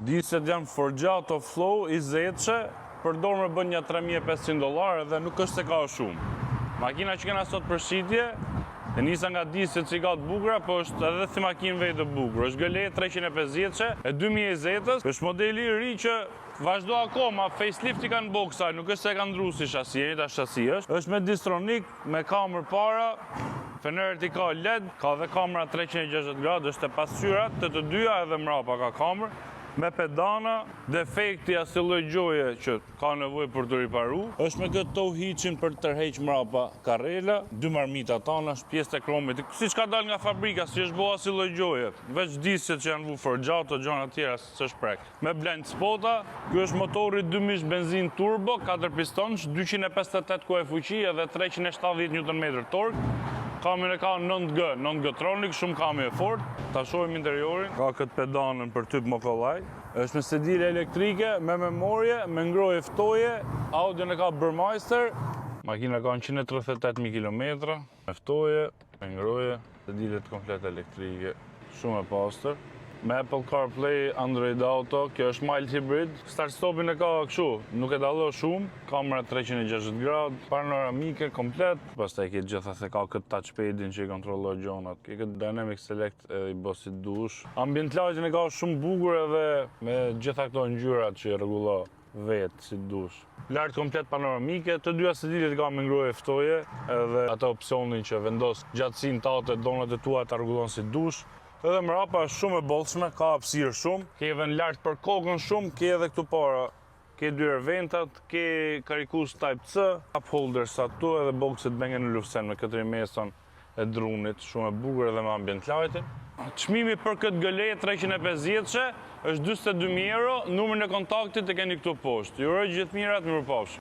Diset janë Forgiato Flow i zetëshe, përdor me bën një $3.500 dhe nuk është se ka shumë. Makina që kena sot për shitje, e nisa nga diset që i ka të bukura, po është edhe si makinë vetë të bukur. Është GLE 350-she, e 2020-ës, është modeli i ri që vazhdo akoma, facelift i kanë boksaj, nuk është se kanë ndru si shasi, e njëta shasi është me distronik, me kamerë para, fenerët i ka LED, ka dhe kamera 360 gradë, është e pasqyrat, të dyja edhe mrapa ka kamerë, me pedana, defekti asë lloj gjoje që ka nevojë për të riparu, është me këtë tow hitchin për të tërheq mrapa karrela, dy marmita tana, është pjesë të kromit, siç ka dalë nga fabrika, si është bëu asë lloj gjoje, veç disjet që janë vu Forgiato, gjona tjera s'është prek. Me blind spota, ky është motori 2 mish benzin turbo, 4 pistonç, 258 kuaj fuqi edhe 370 Nm tork. Kamën e ka 9G tronic, shumë kamë e fort. Ta shohim interiorin. Ka këtë pedanën për typ mokollaj. Është me sedile elektrike, me memorie, me ngrohje ftoje. Audion e ka Burmeister. Makina ka 138.000 km. Me ftoje, me ngrohje, sedilet komplet elektrike. Shumë e pastër. Me Apple CarPlay, Android Auto, kjo është mild hybrid. Start-stopin e ka kështu, nuk e dallo shumë. Kamera 360 gradë, panoramike komplet. Pastaj ke gjitha se ka këtë touchpadin që i kontrollon gjonat. Ke këtë Dynamic Select edhe i bë si dush. Ambient lightin e ka shumë bukur edhe me gjitha këto ngjyrat që i rregullon vetë si dush. Lart komplet panoramike, të dyja sedilet ka me ngrohje ftoje edhe ato opsionin që vendos gjatësinë tate, donat e tua ta rregullon si dush. Edhe mrapa është shumë e bollshme, ka hapësirë shumë, ke even lart për kokën shumë, ke edhe këtu para, ke dy ventat, ke karikus Type C, cup holders atu edhe bokset Bang & Olufsen me këtë rimeson e drunit, shumë e bukur edhe me ambient lightin. Çmimi për këtë GLE 350-she është €42.000, numrin e kontaktit e keni këtu poshtë. Ju uroj gjithë mirat, mirupafshim.